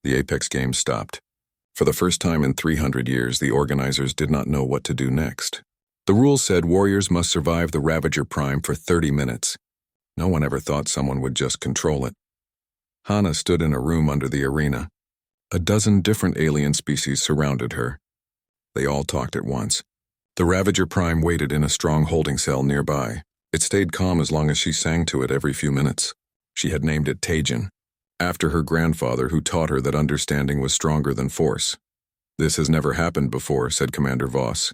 The Apex Games stopped. For the first time in 300 years, the organizers did not know what to do next. The rules said warriors must survive the Ravager Prime for 30 minutes. No one ever thought someone would just control it. Hana stood in a room under the arena. A dozen different alien species surrounded her. They all talked at once. The Ravager Prime waited in a strong holding cell nearby. It stayed calm as long as she sang to it every few minutes. She had named it Tajin, after her grandfather who taught her that understanding was stronger than force. "This has never happened before," said Commander Voss.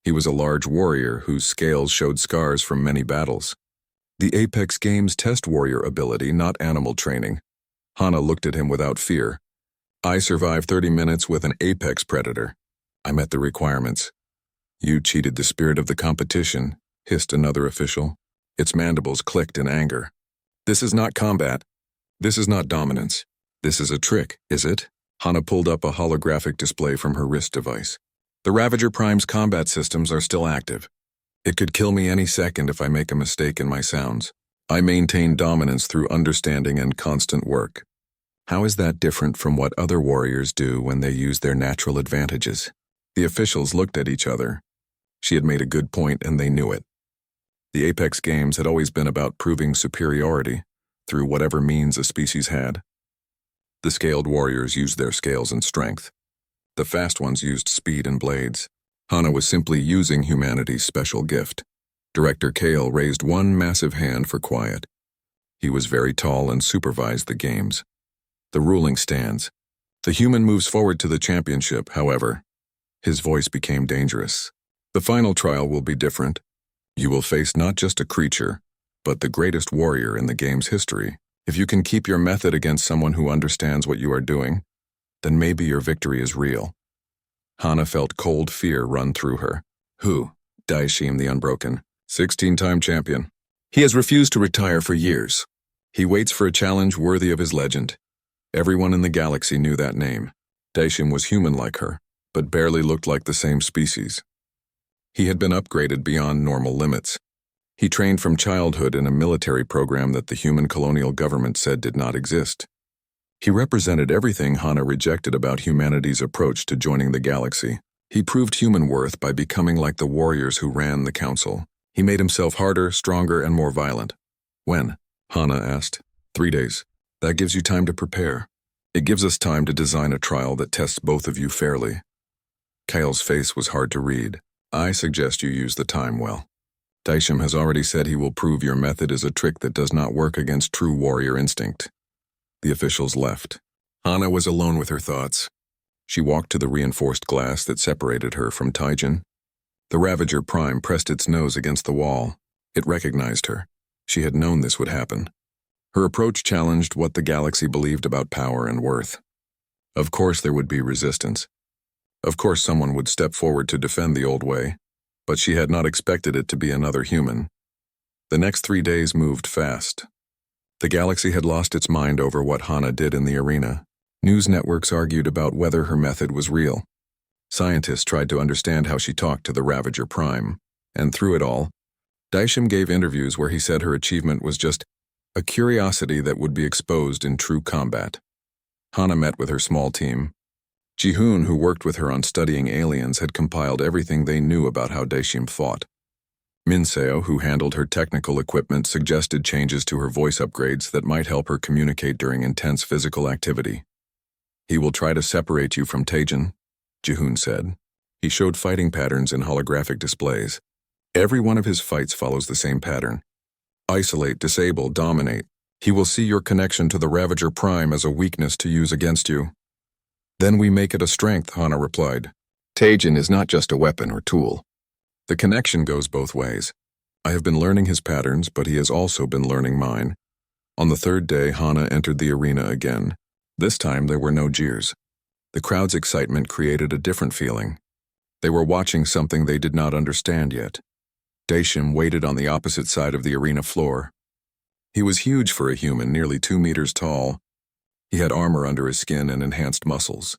He was a large warrior whose scales showed scars from many battles. The Apex Games test warrior ability, not animal training. Hana looked at him without fear. "I survived 30 minutes with an apex predator. I met the requirements." "You cheated the spirit of the competition," hissed another official. Its mandibles clicked in anger. "This is not combat. This is not dominance. This is a trick, is it?" Hana pulled up a holographic display from her wrist device. "The Ravager Prime's combat systems are still active. It could kill me any second if I make a mistake in my sounds. I maintain dominance through understanding and constant work." "How is that different from what other warriors do when they use their natural advantages?" The officials looked at each other. She had made a good point and they knew it. The Apex Games had always been about proving superiority through whatever means a species had. The scaled warriors used their scales and strength. The fast ones used speed and blades. Hana was simply using humanity's special gift. Director Kale raised one massive hand for quiet. He was very tall and supervised the games. "The ruling stands. The human moves forward to the championship, however." His voice became dangerous. "The final trial will be different. You will face not just a creature, but the greatest warrior in the game's history. If you can keep your method against someone who understands what you are doing, then maybe your victory is real." Hana felt cold fear run through her. "Who?" Daishim the Unbroken, 16-time champion. "He has refused to retire for years. He waits for a challenge worthy of his legend." Everyone in the galaxy knew that name. Daishim was human like her, but barely looked like the same species. He had been upgraded beyond normal limits. He trained from childhood in a military program that the human colonial government said did not exist. He represented everything Hana rejected about humanity's approach to joining the galaxy. He proved human worth by becoming like the warriors who ran the council. He made himself harder, stronger, and more violent. "When?" Hana asked. 3 days. That gives you time to prepare. It gives us time to design a trial that tests both of you fairly." Kale's face was hard to read. "I suggest you use the time well. Daishim has already said he will prove your method is a trick that does not work against true warrior instinct." The officials left. Hana was alone with her thoughts. She walked to the reinforced glass that separated her from Tajin. The Ravager Prime pressed its nose against the wall. It recognized her. She had known this would happen. Her approach challenged what the galaxy believed about power and worth. Of course there would be resistance. Of course someone would step forward to defend the old way, but she had not expected it to be another human. The next 3 days moved fast. The galaxy had lost its mind over what Hana did in the arena. News networks argued about whether her method was real. Scientists tried to understand how she talked to the Ravager Prime, and through it all, Daishim gave interviews where he said her achievement was just a curiosity that would be exposed in true combat. Hana met with her small team. Jihoon, who worked with her on studying aliens, had compiled everything they knew about how Daishim fought. Minseo, who handled her technical equipment, suggested changes to her voice upgrades that might help her communicate during intense physical activity. "He will try to separate you from Tajin," Jihoon said. He showed fighting patterns in holographic displays. Every one of his fights follows the same pattern. Isolate, disable, dominate. He will see your connection to the Ravager Prime as a weakness to use against you. "Then we make it a strength," Hana replied. "Tajin is not just a weapon or tool. The connection goes both ways. I have been learning his patterns, but he has also been learning mine." On the 3rd day, Hana entered the arena again. This time there were no jeers. The crowd's excitement created a different feeling. They were watching something they did not understand yet. Daishim waited on the opposite side of the arena floor. He was huge for a human, nearly 2 meters tall. He had armor under his skin and enhanced muscles.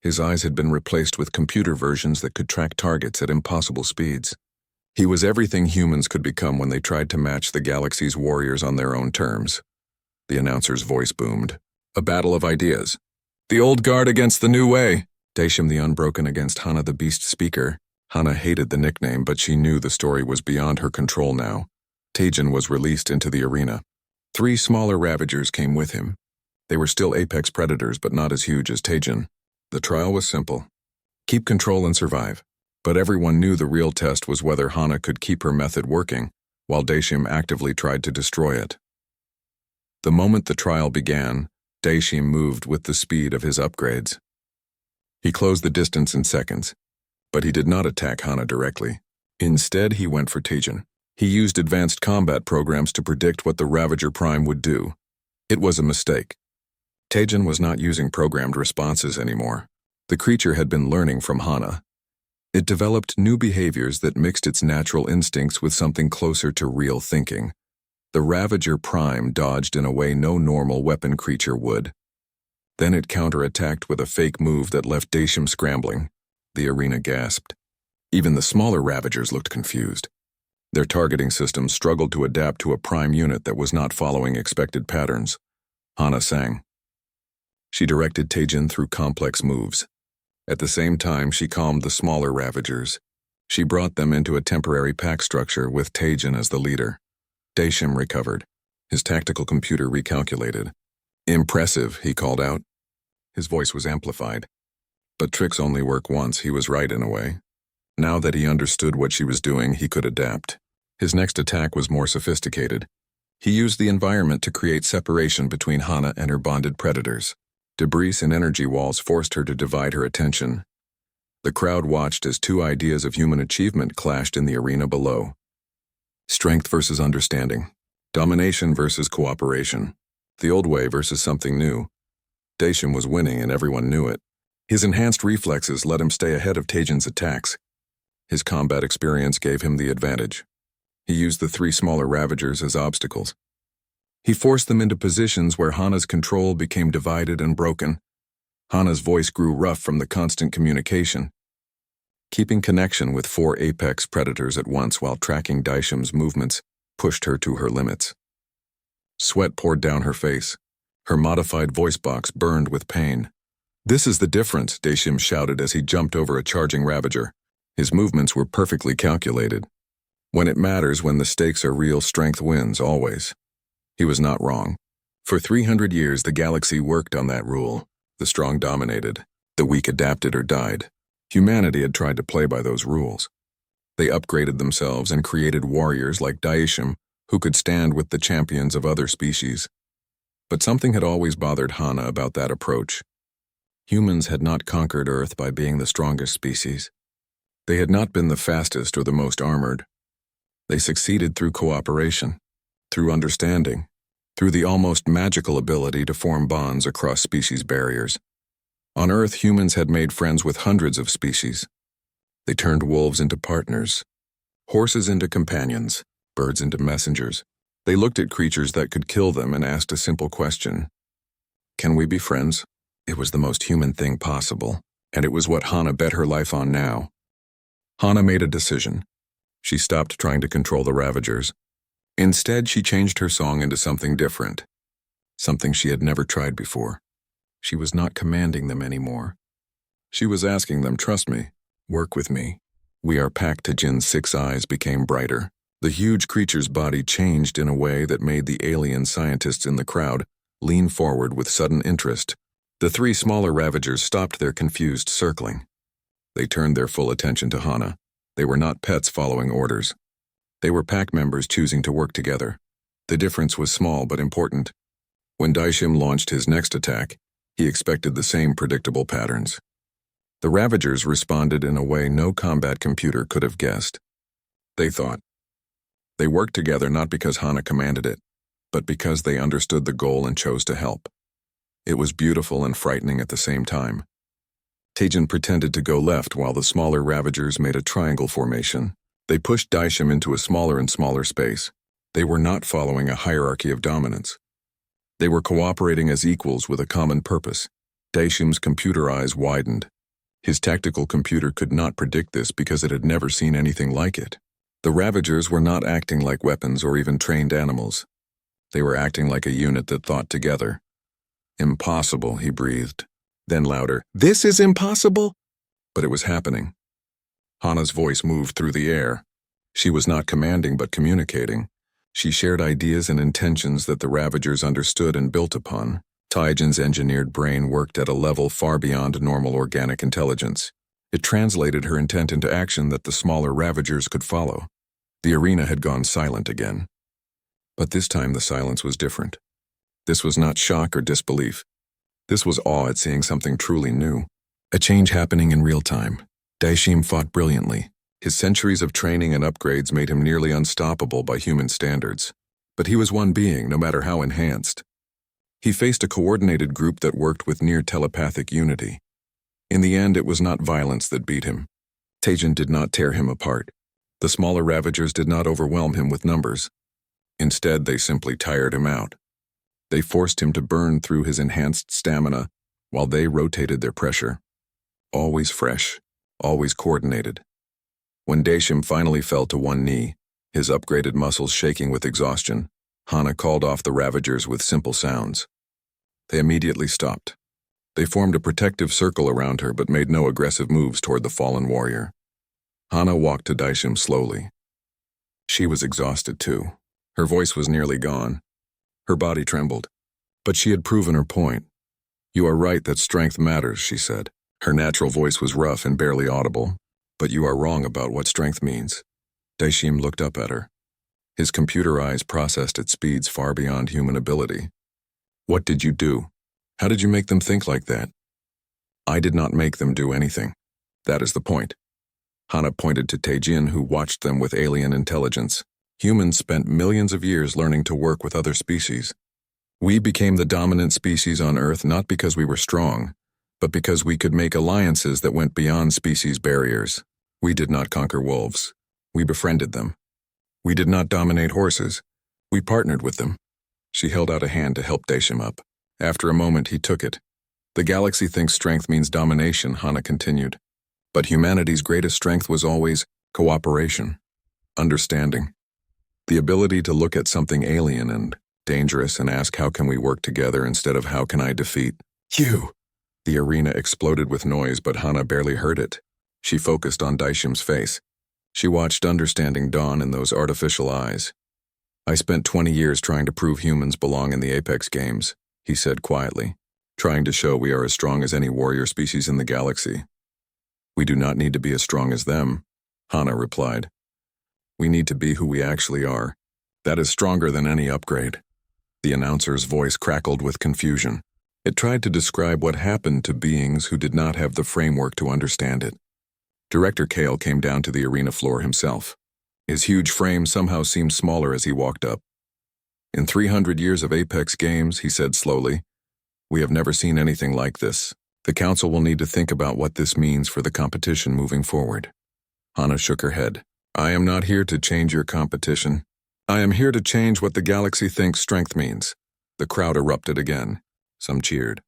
His eyes had been replaced with computer versions that could track targets at impossible speeds. He was everything humans could become when they tried to match the galaxy's warriors on their own terms. The announcer's voice boomed. "A battle of ideas. The old guard against the new way. Daishim the Unbroken against Hana the Beast Speaker. Hana hated the nickname, but she knew the story was beyond her control now. Taejin was released into the arena. 3 smaller Ravagers came with him. They were still apex predators, but not as huge as Taejin. The trial was simple. Keep control and survive. But everyone knew the real test was whether Hana could keep her method working, while Daishim actively tried to destroy it. The moment the trial began, Daishim moved with the speed of his upgrades. He closed the distance in seconds, but he did not attack Hana directly. Instead, he went for Taejin. He used advanced combat programs to predict what the Ravager Prime would do. It was a mistake. Taejin was not using programmed responses anymore. The creature had been learning from Hana. It developed new behaviors that mixed its natural instincts with something closer to real thinking. The Ravager Prime dodged in a way no normal weapon creature would. Then it counterattacked with a fake move that left Daishim scrambling. The arena gasped. Even the smaller Ravagers looked confused. Their targeting systems struggled to adapt to a prime unit that was not following expected patterns. Hana sang. She directed Taejin through complex moves. At the same time, she calmed the smaller Ravagers. She brought them into a temporary pack structure with Taejin as the leader. Daishim recovered. His tactical computer recalculated. "Impressive," he called out. His voice was amplified. But tricks only work once. He was right in a way. Now that he understood what she was doing, he could adapt. His next attack was more sophisticated. He used the environment to create separation between Hana and her bonded predators. Debris and energy walls forced her to divide her attention. The crowd watched as 2 ideas of human achievement clashed in the arena below. Strength versus understanding. Domination versus cooperation. The old way versus something new. Daishim was winning and everyone knew it. His enhanced reflexes let him stay ahead of Taejin's attacks. His combat experience gave him the advantage. He used the 3 smaller Ravagers as obstacles. He forced them into positions where Hana's control became divided and broken. Hana's voice grew rough from the constant communication. Keeping connection with 4 apex predators at once while tracking Daishim's movements pushed her to her limits. Sweat poured down her face. Her modified voice box burned with pain. "This is the difference," Daishim shouted as he jumped over a charging Ravager. His movements were perfectly calculated. When it matters, when the stakes are real, strength wins, always. He was not wrong. For 300 years, the galaxy worked on that rule. The strong dominated. The weak adapted or died. Humanity had tried to play by those rules. They upgraded themselves and created warriors like Daishim who could stand with the champions of other species. But something had always bothered Hana about that approach. Humans had not conquered Earth by being the strongest species. They had not been the fastest or the most armored. They succeeded through cooperation, through understanding, through the almost magical ability to form bonds across species barriers. On Earth, humans had made friends with hundreds of species. They turned wolves into partners, horses into companions, birds into messengers. They looked at creatures that could kill them and asked a simple question. Can we be friends? It was the most human thing possible, and it was what Hana bet her life on now. Hana made a decision. She stopped trying to control the Ravagers. Instead, she changed her song into something different, something she had never tried before. She was not commanding them anymore. She was asking them, "Trust me, work with me." We are packed. Taejin's 6 eyes became brighter. The huge creature's body changed in a way that made the alien scientists in the crowd lean forward with sudden interest. The 3 smaller Ravagers stopped their confused circling. They turned their full attention to Hana. They were not pets following orders. They were pack members choosing to work together. The difference was small but important. When Daishim launched his next attack, he expected the same predictable patterns. The Ravagers responded in a way no combat computer could have guessed. They thought. They worked together not because Hana commanded it, but because they understood the goal and chose to help. It was beautiful and frightening at the same time. Taejin pretended to go left while the smaller Ravagers made a triangle formation. They pushed Daishim into a smaller and smaller space. They were not following a hierarchy of dominance. They were cooperating as equals with a common purpose. Daishim's computer eyes widened. His tactical computer could not predict this because it had never seen anything like it. The Ravagers were not acting like weapons or even trained animals. They were acting like a unit that thought together. "Impossible," he breathed. Then louder, "This is impossible!" But it was happening. Hana's voice moved through the air. She was not commanding but communicating. She shared ideas and intentions that the Ravagers understood and built upon. Taijin's engineered brain worked at a level far beyond normal organic intelligence. It translated her intent into action that the smaller Ravagers could follow. The arena had gone silent again. But this time the silence was different. This was not shock or disbelief. This was awe at seeing something truly new. A change happening in real time. Daishim fought brilliantly. His centuries of training and upgrades made him nearly unstoppable by human standards. But he was one being, no matter how enhanced. He faced a coordinated group that worked with near telepathic unity. In the end, it was not violence that beat him. Taijin did not tear him apart. The smaller Ravagers did not overwhelm him with numbers. Instead, they simply tired him out. They forced him to burn through his enhanced stamina while they rotated their pressure. Always fresh, always coordinated. When Daishim finally fell to one knee, his upgraded muscles shaking with exhaustion, Hana called off the Ravagers with simple sounds. They immediately stopped. They formed a protective circle around her but made no aggressive moves toward the fallen warrior. Hana walked to Daishim slowly. She was exhausted too. Her voice was nearly gone. Her body trembled. But she had proven her point. "You are right that strength matters," she said. Her natural voice was rough and barely audible. "But you are wrong about what strength means." Daishim looked up at her. His computer eyes processed at speeds far beyond human ability. "What did you do? How did you make them think like that?" "I did not make them do anything. That is the point." Hana pointed to Taijin, who watched them with alien intelligence. Humans spent millions of years learning to work with other species. We became the dominant species on Earth not because we were strong, but because we could make alliances that went beyond species barriers. We did not conquer wolves. We befriended them. We did not dominate horses. We partnered with them. She held out a hand to help Daishim up. After a moment, he took it. "The galaxy thinks strength means domination," Hana continued. "But humanity's greatest strength was always cooperation, understanding. The ability to look at something alien and dangerous and ask how can we work together instead of how can I defeat you?" The arena exploded with noise, but Hana barely heard it. She focused on Daishim's face. She watched understanding dawn in those artificial eyes. "I spent 20 years trying to prove humans belong in the Apex Games," he said quietly, "trying to show we are as strong as any warrior species in the galaxy." "We do not need to be as strong as them," Hana replied. "We need to be who we actually are. That is stronger than any upgrade." The announcer's voice crackled with confusion. It tried to describe what happened to beings who did not have the framework to understand it. Director Kale came down to the arena floor himself. His huge frame somehow seemed smaller as he walked up. "In 300 years of Apex Games," he said slowly, "we have never seen anything like this. The Council will need to think about what this means for the competition moving forward." Hana shook her head. "I am not here to change your competition. I am here to change what the galaxy thinks strength means." The crowd erupted again. Some cheered.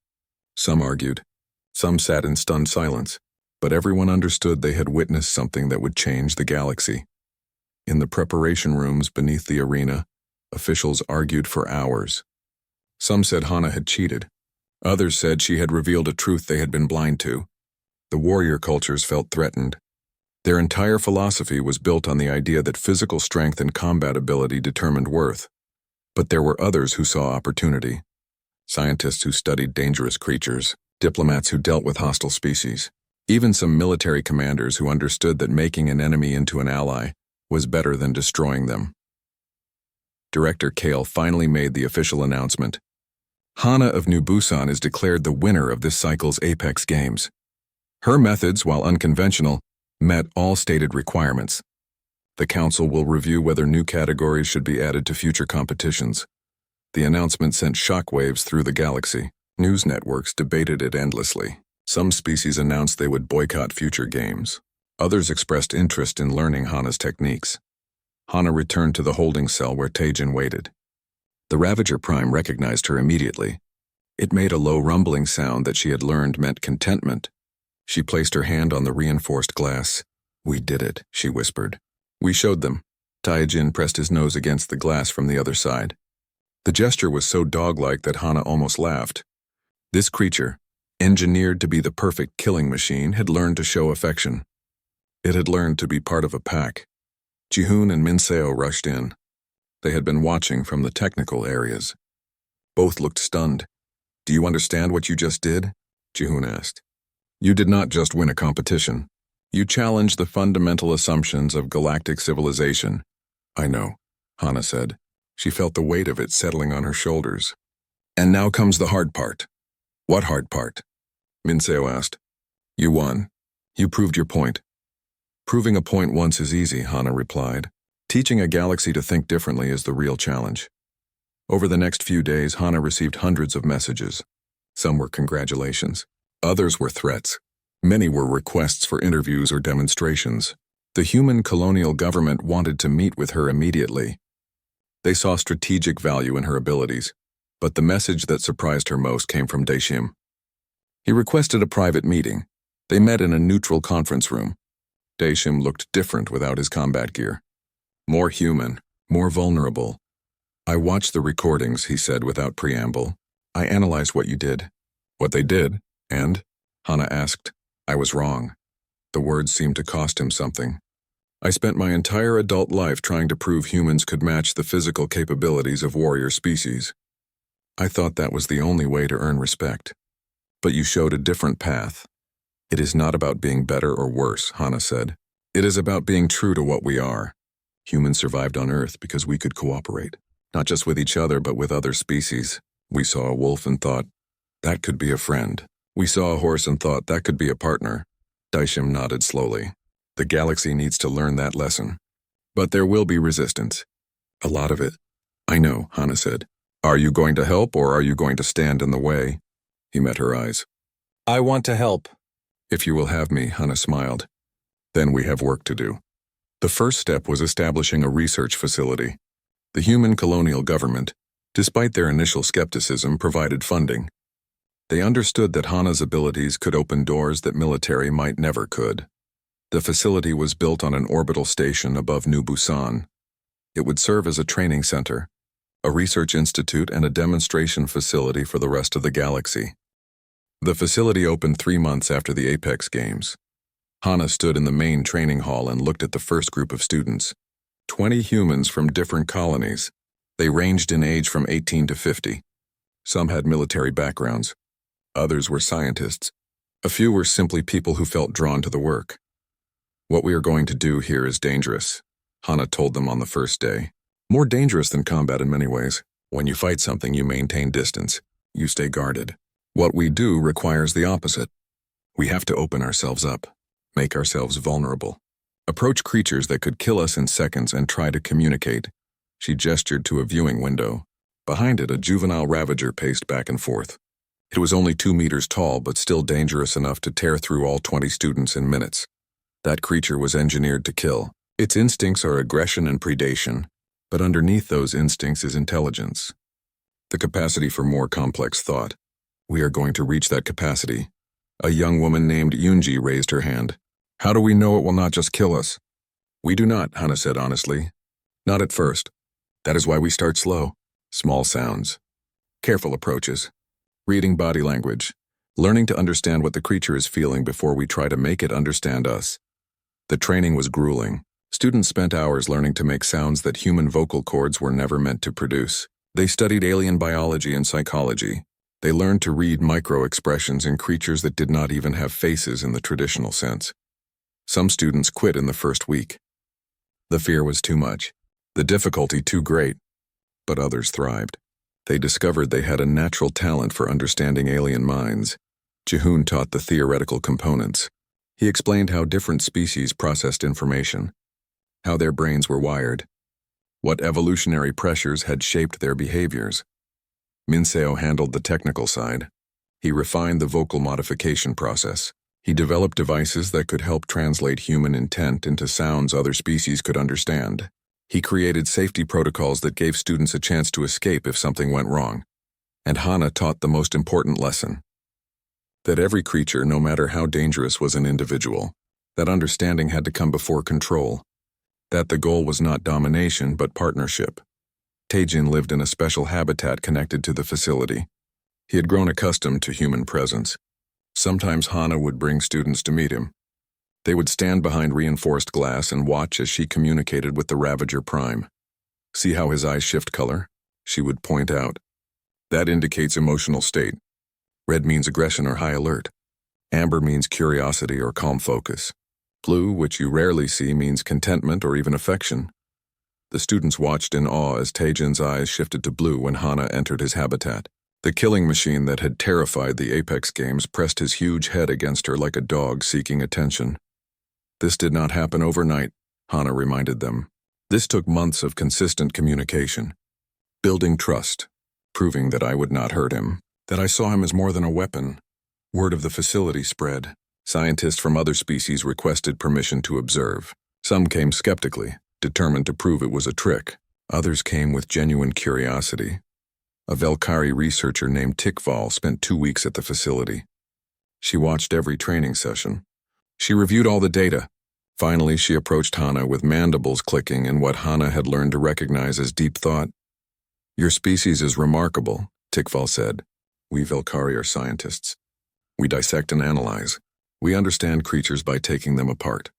Some argued. Some sat in stunned silence. But everyone understood they had witnessed something that would change the galaxy. In the preparation rooms beneath the arena, officials argued for hours. Some said Hana had cheated. Others said she had revealed a truth they had been blind to. The warrior cultures felt threatened. Their entire philosophy was built on the idea that physical strength and combat ability determined worth. But there were others who saw opportunity. Scientists who studied dangerous creatures, diplomats who dealt with hostile species, even some military commanders who understood that making an enemy into an ally was better than destroying them. Director Kale finally made the official announcement. Hana of New Busan is declared the winner of this cycle's Apex Games. Her methods, while unconventional, met all stated requirements. The Council will review whether new categories should be added to future competitions. The announcement sent shockwaves through the galaxy. News networks debated it endlessly. Some species announced they would boycott future games. Others expressed interest in learning Hana's techniques. Hana returned to the holding cell where Taijin waited. The Ravager Prime recognized her immediately. It made a low rumbling sound that she had learned meant contentment. She placed her hand on the reinforced glass. "We did it," she whispered. "We showed them." Taijin pressed his nose against the glass from the other side. The gesture was so dog-like that Hana almost laughed. This creature, engineered to be the perfect killing machine, had learned to show affection. It had learned to be part of a pack. Jihoon and Minseo rushed in. They had been watching from the technical areas. Both looked stunned. "Do you understand what you just did?" Jihoon asked. "You did not just win a competition. You challenged the fundamental assumptions of galactic civilization." "I know," Hana said. She felt the weight of it settling on her shoulders. "And now comes the hard part." "What hard part?" Minseo asked. "You won. You proved your point." "Proving a point once is easy," Hana replied. "Teaching a galaxy to think differently is the real challenge." Over the next few days, Hana received hundreds of messages. Some were congratulations. Others were threats. Many were requests for interviews or demonstrations. The human colonial government wanted to meet with her immediately. They saw strategic value in her abilities, but the message that surprised her most came from Daeshim. He requested a private meeting. They met in a neutral conference room. Daeshim looked different without his combat gear. More human, more vulnerable. "I watched the recordings," he said without preamble. "I analyzed what you did." "What they did? And?" Hana asked. "I was wrong." The words seemed to cost him something. "I spent my entire adult life trying to prove humans could match the physical capabilities of warrior species. I thought that was the only way to earn respect. But you showed a different path. It is not about being better or worse," Hana said. "It is about being true to what we are. Humans survived on Earth because we could cooperate, not just with each other but with other species. We saw a wolf and thought, that could be a friend. We saw a horse and thought that could be a partner." Daeshim nodded slowly. "The galaxy needs to learn that lesson. But there will be resistance. A lot of it." "I know," Hana said. "Are you going to help or are you going to stand in the way?" He met her eyes. "I want to help." "If you will have me," Hana smiled. "Then we have work to do." The first step was establishing a research facility. The human colonial government, despite their initial skepticism, provided funding. They understood that Hana's abilities could open doors that military might never could. The facility was built on an orbital station above New Busan. It would serve as a training center, a research institute, and a demonstration facility for the rest of the galaxy. The facility opened 3 months after the Apex Games. Hana stood in the main training hall and looked at the first group of students. 20 humans from different colonies. They ranged in age from 18 to 50. Some had military backgrounds. Others were scientists. A few were simply people who felt drawn to the work. "What we are going to do here is dangerous," Hana told them on the first day. "More dangerous than combat in many ways. When you fight something, you maintain distance. You stay guarded. What we do requires the opposite. We have to open ourselves up, make ourselves vulnerable, approach creatures that could kill us in seconds and try to communicate." She gestured to a viewing window. Behind it, a juvenile ravager paced back and forth. It was only 2 meters tall, but still dangerous enough to tear through all 20 students in minutes. That creature was engineered to kill. Its instincts are aggression and predation, but underneath those instincts is intelligence. The capacity for more complex thought. We are going to reach that capacity. A young woman named Yunji raised her hand. "How do we know it will not just kill us?" "We do not," Hana said honestly. "Not at first. That is why we start slow. Small sounds. Careful approaches. Reading body language. Learning to understand what the creature is feeling before we try to make it understand us." The training was grueling. Students spent hours learning to make sounds that human vocal cords were never meant to produce. They studied alien biology and psychology. They learned to read micro-expressions in creatures that did not even have faces in the traditional sense. Some students quit in the first week. The fear was too much, the difficulty too great, but others thrived. They discovered they had a natural talent for understanding alien minds. Jihoon taught the theoretical components. He explained how different species processed information, how their brains were wired, what evolutionary pressures had shaped their behaviors. Minseo handled the technical side. He refined the vocal modification process. He developed devices that could help translate human intent into sounds other species could understand. He created safety protocols that gave students a chance to escape if something went wrong. And Hana taught the most important lesson. That every creature, no matter how dangerous, was an individual. That understanding had to come before control. That the goal was not domination, but partnership. Taejin lived in a special habitat connected to the facility. He had grown accustomed to human presence. Sometimes Hana would bring students to meet him. They would stand behind reinforced glass and watch as she communicated with the Ravager Prime. "See how his eyes shift color?" she would point out. "That indicates emotional state. Red means aggression or high alert. Amber means curiosity or calm focus. Blue, which you rarely see, means contentment or even affection." The students watched in awe as Taejin's eyes shifted to blue when Hana entered his habitat. The killing machine that had terrified the Apex games pressed his huge head against her like a dog seeking attention. "This did not happen overnight," Hana reminded them. "This took months of consistent communication. Building trust, proving that I would not hurt him, that I saw him as more than a weapon." Word of the facility spread. Scientists from other species requested permission to observe. Some came skeptically, determined to prove it was a trick. Others came with genuine curiosity. A Velkari researcher named Tikval spent 2 weeks at the facility. She watched every training session. She reviewed all the data. Finally, she approached Hana with mandibles clicking in what Hana had learned to recognize as deep thought. "Your species is remarkable," Tikval said. "We Velkari are scientists. We dissect and analyze. We understand creatures by taking them apart.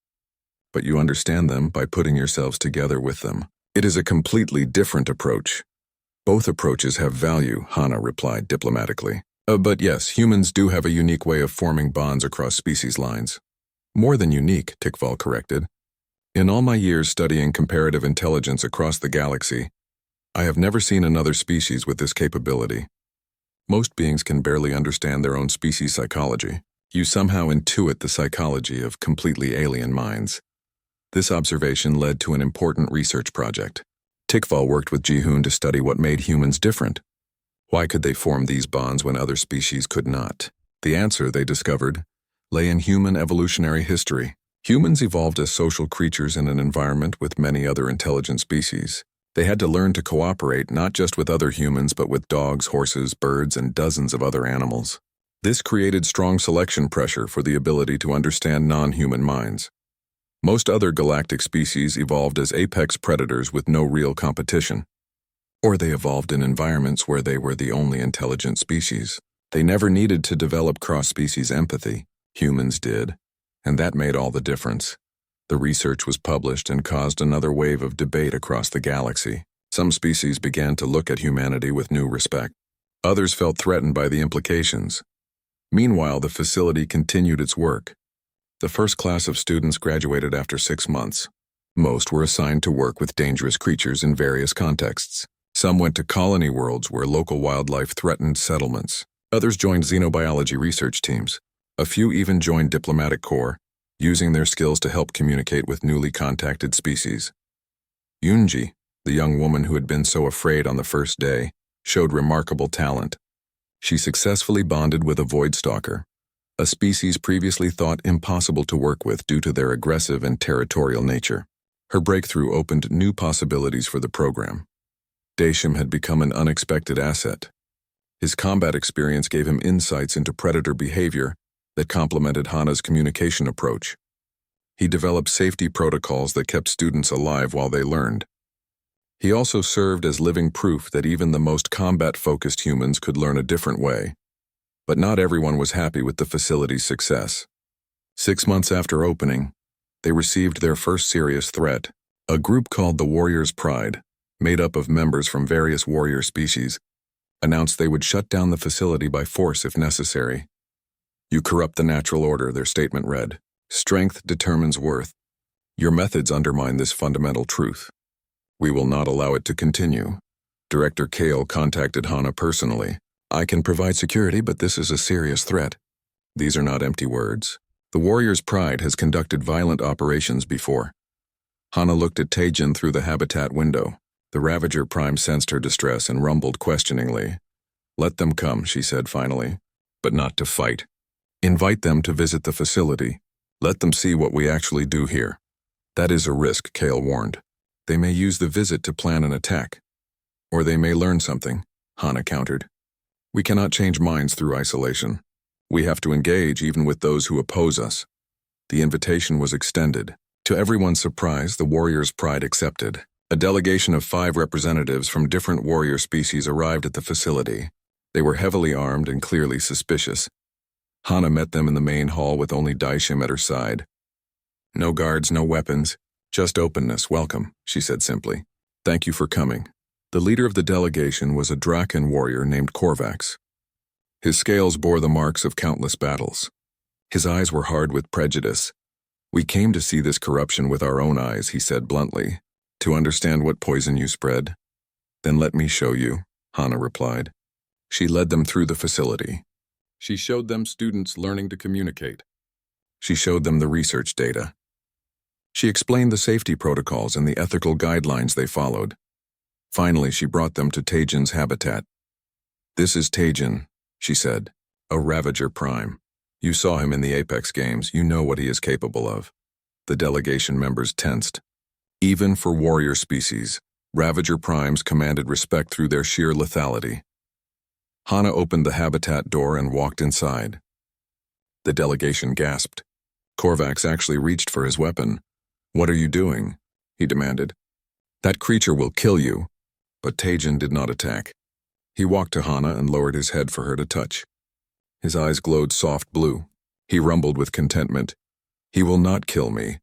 But you understand them by putting yourselves together with them. It is a completely different approach." "Both approaches have value," Hana replied diplomatically. But yes, humans do have a unique way of forming bonds across species lines." "More than unique," Tikval corrected. "In all my years studying comparative intelligence across the galaxy, I have never seen another species with this capability. Most beings can barely understand their own species' psychology. You somehow intuit the psychology of completely alien minds." This observation led to an important research project. Tikval worked with Jihoon to study what made humans different. Why could they form these bonds when other species could not? The answer, they discovered, lay in human evolutionary history. Humans evolved as social creatures in an environment with many other intelligent species. They had to learn to cooperate not just with other humans but with dogs, horses, birds, and dozens of other animals. This created strong selection pressure for the ability to understand non-human minds. Most other galactic species evolved as apex predators with no real competition. Or they evolved in environments where they were the only intelligent species. They never needed to develop cross-species empathy. Humans did, and that made all the difference. The research was published and caused another wave of debate across the galaxy. Some species began to look at humanity with new respect. Others felt threatened by the implications. Meanwhile, the facility continued its work. The first class of students graduated after 6 months. Most were assigned to work with dangerous creatures in various contexts. Some went to colony worlds where local wildlife threatened settlements. Others joined xenobiology research teams. A few even joined diplomatic corps, using their skills to help communicate with newly contacted species. Yoonji, the young woman who had been so afraid on the first day, showed remarkable talent. She successfully bonded with a void stalker, a species previously thought impossible to work with due to their aggressive and territorial nature. Her breakthrough opened new possibilities for the program. Daesham had become an unexpected asset. His combat experience gave him insights into predator behavior that complemented Hana's communication approach. He developed safety protocols that kept students alive while they learned. He also served as living proof that even the most combat-focused humans could learn a different way. But not everyone was happy with the facility's success. 6 months after opening, they received their first serious threat. A group called the Warriors' Pride, made up of members from various warrior species, announced they would shut down the facility by force if necessary. "You corrupt the natural order," their statement read. "Strength determines worth. Your methods undermine this fundamental truth. We will not allow it to continue." Director Kale contacted Hana personally. "I can provide security, but this is a serious threat." These are not empty words. The Warriors' Pride has conducted violent operations before. Hana looked at Taejin through the habitat window. The Ravager Prime sensed her distress and rumbled questioningly. "Let them come," she said finally, "but not to fight. Invite them to visit the facility. Let them see what we actually do here." "That is a risk," Kale warned. "They may use the visit to plan an attack. Or they may learn something," Hana countered. "We cannot change minds through isolation. We have to engage even with those who oppose us." The invitation was extended. To everyone's surprise, the Warriors' Pride accepted. A delegation of 5 representatives from different warrior species arrived at the facility. They were heavily armed and clearly suspicious. Hana met them in the main hall with only Daishim at her side. "No guards, no weapons, just openness, welcome," she said simply. "Thank you for coming." The leader of the delegation was a Draken warrior named Korvax. His scales bore the marks of countless battles. His eyes were hard with prejudice. "We came to see this corruption with our own eyes," he said bluntly, "to understand what poison you spread." "Then let me show you," Hana replied. She led them through the facility. She showed them students learning to communicate. She showed them the research data. She explained the safety protocols and the ethical guidelines they followed. Finally, she brought them to Tajin's habitat. "This is Tajin," she said, "a Ravager Prime. You saw him in the Apex games. You know what he is capable of." The delegation members tensed. Even for warrior species, Ravager Primes commanded respect through their sheer lethality. Hana opened the habitat door and walked inside. The delegation gasped. Korvax actually reached for his weapon. "What are you doing?" he demanded. "That creature will kill you." But Tajin did not attack. He walked to Hana and lowered his head for her to touch. His eyes glowed soft blue. He rumbled with contentment. "He will not kill me,"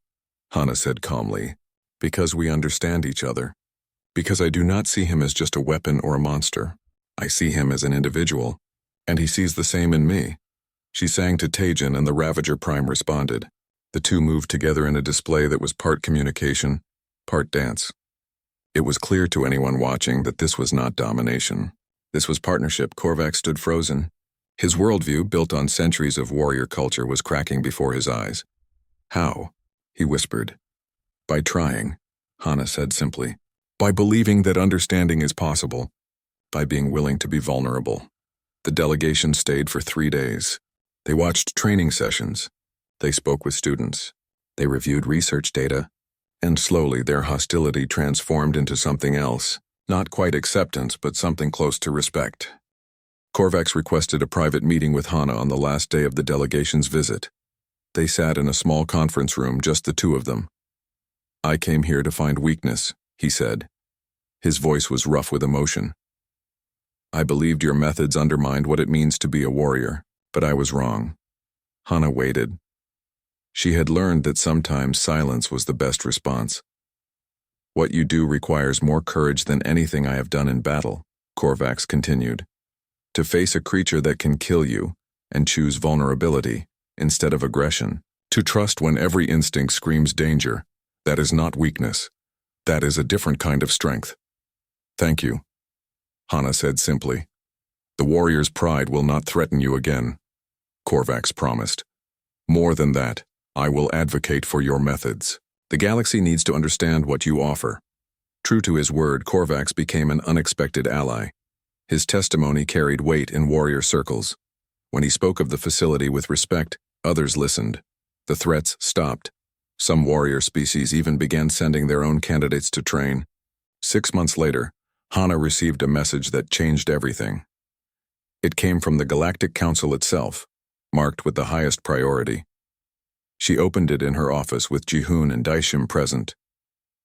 Hana said calmly, "because we understand each other. Because I do not see him as just a weapon or a monster. I see him as an individual, and he sees the same in me." She sang to Tajin and the Ravager Prime responded. The two moved together in a display that was part communication, part dance. It was clear to anyone watching that this was not domination. This was partnership. Korvax stood frozen. His worldview, built on centuries of warrior culture, was cracking before his eyes. "How?" he whispered. "By trying," Hana said simply. "By believing that understanding is possible. By being willing to be vulnerable." The delegation stayed for 3 days. They watched training sessions. They spoke with students. They reviewed research data. And slowly their hostility transformed into something else. Not quite acceptance, but something close to respect. Korvax requested a private meeting with Hana on the last day of the delegation's visit. They sat in a small conference room, just the two of them. "I came here to find weakness," he said. His voice was rough with emotion. "I believed your methods undermined what it means to be a warrior, but I was wrong." Hana waited. She had learned that sometimes silence was the best response. "What you do requires more courage than anything I have done in battle," Korvax continued. "To face a creature that can kill you and choose vulnerability instead of aggression. To trust when every instinct screams danger. That is not weakness. That is a different kind of strength." "Thank you," Hana said simply. "The warrior's pride will not threaten you again," Korvax promised. "More than that, I will advocate for your methods. The galaxy needs to understand what you offer." True to his word, Korvax became an unexpected ally. His testimony carried weight in warrior circles. When he spoke of the facility with respect, others listened. The threats stopped. Some warrior species even began sending their own candidates to train. 6 months later, Hana received a message that changed everything. It came from the Galactic Council itself, marked with the highest priority. She opened it in her office with Jihoon and Daishim present.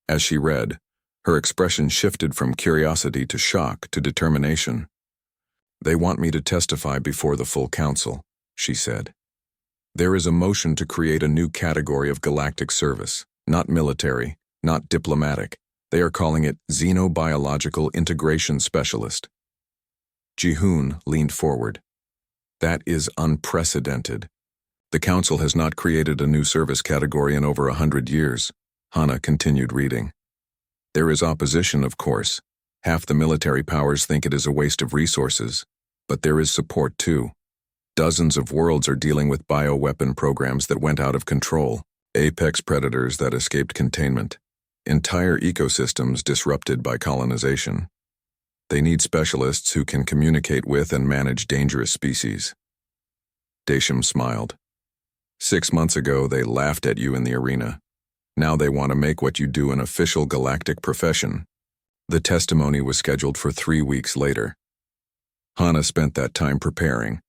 As she read, her expression shifted from curiosity to shock to determination. "They want me to testify before the full council," she said. "There is a motion to create a new category of galactic service, not military, not diplomatic. They are calling it Xenobiological Integration Specialist." Jihoon leaned forward. "That is unprecedented. The council has not created a new service category in over 100 years. Hana continued reading. "There is opposition, of course. Half the military powers think it is a waste of resources. But there is support too. Dozens of worlds are dealing with bioweapon programs that went out of control, apex predators that escaped containment, entire ecosystems disrupted by colonization. They need specialists who can communicate with and manage dangerous species." Daishim smiled. 6 months ago, they laughed at you in the arena. Now they want to make what you do an official galactic profession. The testimony was scheduled for 3 weeks later. Hana spent that time preparing.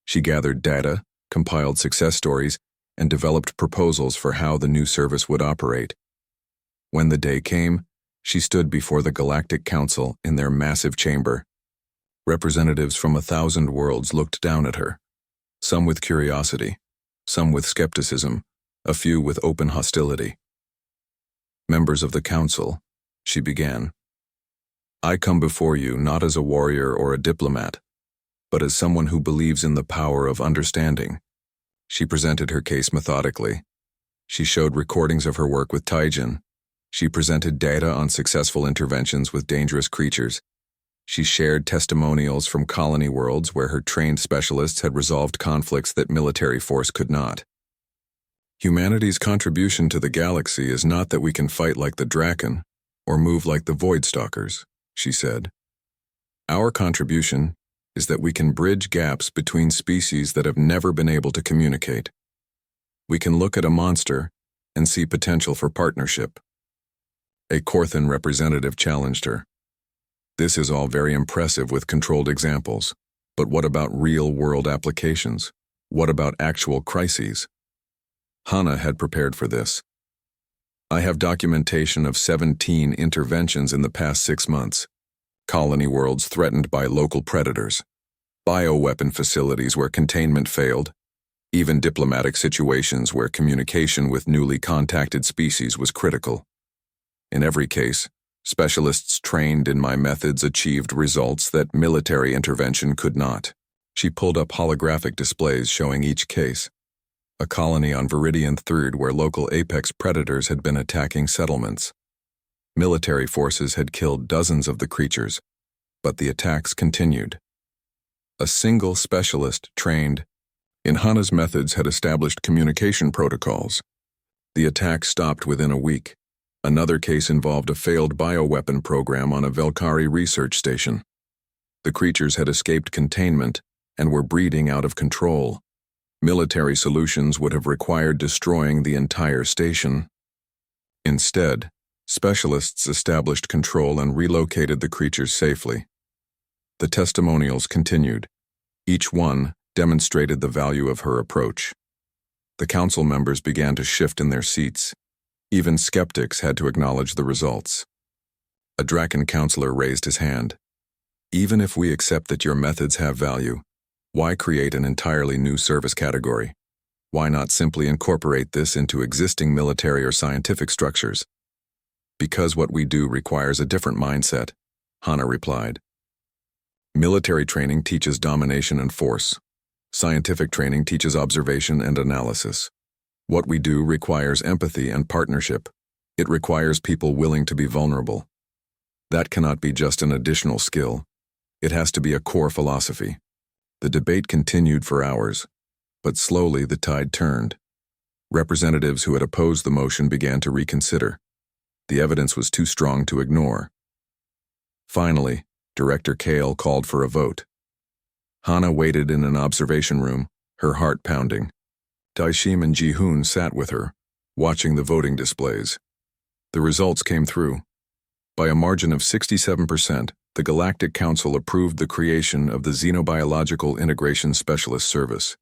She gathered data, compiled success stories, and developed proposals for how the new service would operate. When the day came, she stood before the Galactic Council in their massive chamber. Representatives from 1,000 worlds looked down at her. some with curiosity, some with skepticism, a few with open hostility. "Members of the council," she began, "I come before you not as a warrior or a diplomat, but as someone who believes in the power of understanding." She presented her case methodically. She showed recordings of her work with Taijin. She presented data on successful interventions with dangerous creatures. She shared testimonials from colony worlds where her trained specialists had resolved conflicts that military force could not. "Humanity's contribution to the galaxy is not that we can fight like the Draken or move like the Voidstalkers," she said. "Our contribution is that we can bridge gaps between species that have never been able to communicate. We can look at a monster and see potential for partnership." A Korthan representative challenged her. "This is all very impressive with controlled examples, but what about real-world applications? What about actual crises?" Hana had prepared for this. "I have documentation of 17 interventions in the past 6 months. Colony worlds threatened by local predators, bioweapon facilities where containment failed, even diplomatic situations where communication with newly contacted species was critical. In every case, specialists trained in my methods achieved results that military intervention could not." She pulled up holographic displays showing each case. A colony on Viridian III where local apex predators had been attacking settlements. Military forces had killed dozens of the creatures, but the attacks continued. A single specialist trained in Hana's methods had established communication protocols. The attack stopped within a week. Another case involved a failed bioweapon program on a Velkari research station. The creatures had escaped containment and were breeding out of control. Military solutions would have required destroying the entire station. Instead, specialists established control and relocated the creatures safely. The testimonials continued. Each one demonstrated the value of her approach. The council members began to shift in their seats. Even skeptics had to acknowledge the results. A Draken counselor raised his hand. "Even if we accept that your methods have value, why create an entirely new service category? Why not simply incorporate this into existing military or scientific structures?" "Because what we do requires a different mindset," Hana replied. "Military training teaches domination and force. Scientific training teaches observation and analysis. What we do requires empathy and partnership. It requires people willing to be vulnerable. That cannot be just an additional skill. It has to be a core philosophy." The debate continued for hours, but slowly the tide turned. Representatives who had opposed the motion began to reconsider. The evidence was too strong to ignore. Finally, Director Kale called for a vote. Hana waited in an observation room, her heart pounding. Daishim and Ji-hoon sat with her, watching the voting displays. The results came through. By a margin of 67%, the Galactic Council approved the creation of the Xenobiological Integration Specialist Service.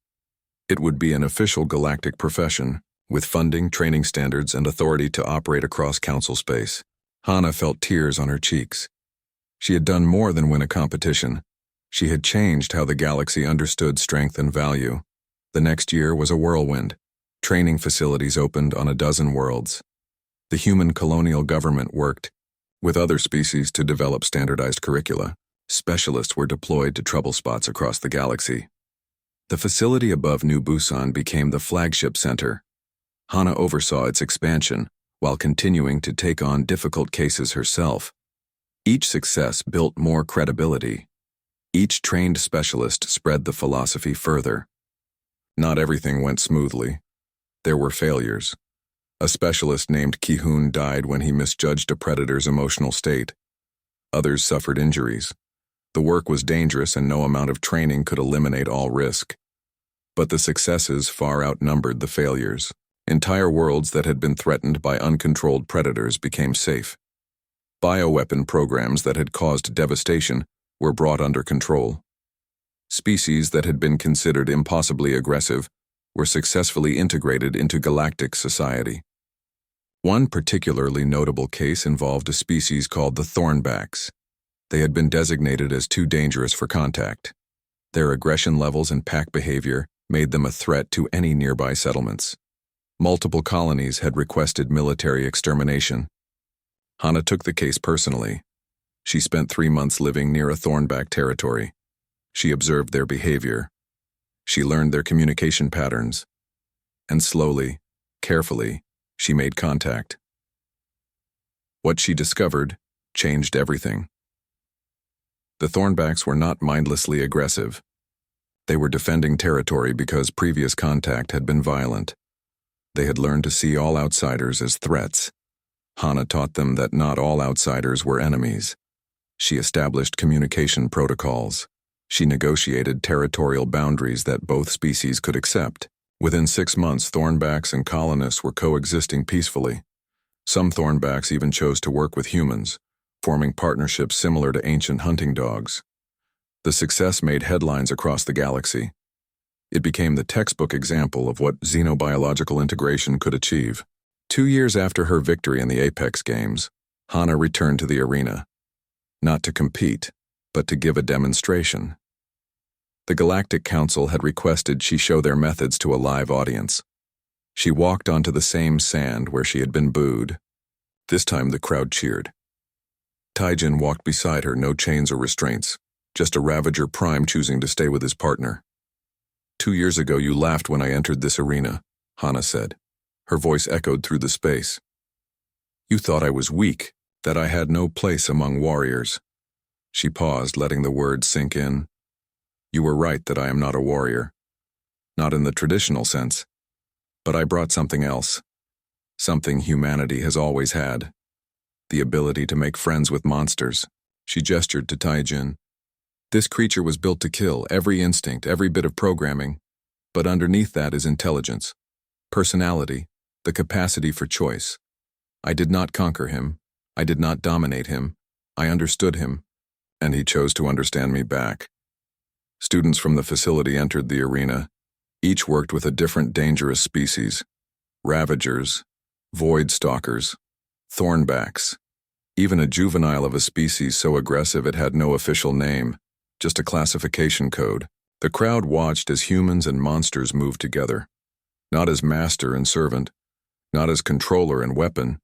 It would be an official galactic profession, with funding, training standards, and authority to operate across Council space. Hana felt tears on her cheeks. She had done more than win a competition. She had changed how the galaxy understood strength and value. The next year was a whirlwind. Training facilities opened on a dozen worlds. The human colonial government worked with other species to develop standardized curricula. Specialists were deployed to trouble spots across the galaxy. The facility above New Busan became the flagship center. Hana oversaw its expansion while continuing to take on difficult cases herself. Each success built more credibility. Each trained specialist spread the philosophy further. Not everything went smoothly. There were failures. A specialist named Ki-hoon died when he misjudged a predator's emotional state. Others suffered injuries. The work was dangerous and no amount of training could eliminate all risk. But the successes far outnumbered the failures. Entire worlds that had been threatened by uncontrolled predators became safe. Bioweapon programs that had caused devastation were brought under control. Species that had been considered impossibly aggressive were successfully integrated into galactic society. One particularly notable case involved a species called the Thornbacks. They had been designated as too dangerous for contact. Their aggression levels and pack behavior made them a threat to any nearby settlements. Multiple colonies had requested military extermination. Hana took the case personally. She spent 3 months living near a thornback territory. She observed their behavior. She learned their communication patterns. And slowly, carefully, she made contact. What she discovered changed everything. The thornbacks were not mindlessly aggressive. They were defending territory because previous contact had been violent. They had learned to see all outsiders as threats. Hana taught them that not all outsiders were enemies. She established communication protocols. She negotiated territorial boundaries that both species could accept. Within 6 months, thornbacks and colonists were coexisting peacefully. Some thornbacks even chose to work with humans, forming partnerships similar to ancient hunting dogs. The success made headlines across the galaxy. It became the textbook example of what xenobiological integration could achieve. 2 years after her victory in the Apex Games, Hana returned to the arena. Not to compete, but to give a demonstration. The Galactic Council had requested she show their methods to a live audience. She walked onto the same sand where she had been booed. This time the crowd cheered. Taijin walked beside her, no chains or restraints, just a Ravager Prime choosing to stay with his partner. 2 years ago you laughed when I entered this arena, Hana said. Her voice echoed through the space. You thought I was weak, that I had no place among warriors. She paused, letting the words sink in. You were right that I am not a warrior. Not in the traditional sense. But I brought something else. Something humanity has always had. The ability to make friends with monsters. She gestured to Taijin. This creature was built to kill, every instinct, every bit of programming. But underneath that is intelligence, personality, the capacity for choice. I did not conquer him. I did not dominate him. I understood him, and he chose to understand me back. Students from the facility entered the arena. Each worked with a different dangerous species. Ravagers, void stalkers, thornbacks, even a juvenile of a species so aggressive it had no official name, just a classification code. The crowd watched as humans and monsters moved together, not as master and servant, not as controller and weapon,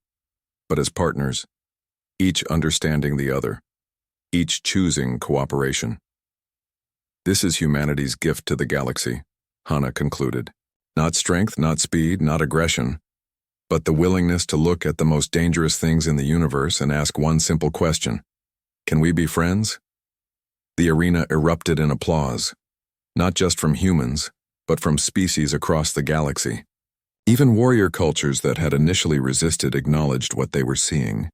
but as partners, each understanding the other, each choosing cooperation. This is humanity's gift to the galaxy, Hana concluded. Not strength, not speed, not aggression, but the willingness to look at the most dangerous things in the universe and ask one simple question. Can we be friends? The arena erupted in applause, not just from humans, but from species across the galaxy. Even warrior cultures that had initially resisted acknowledged what they were seeing.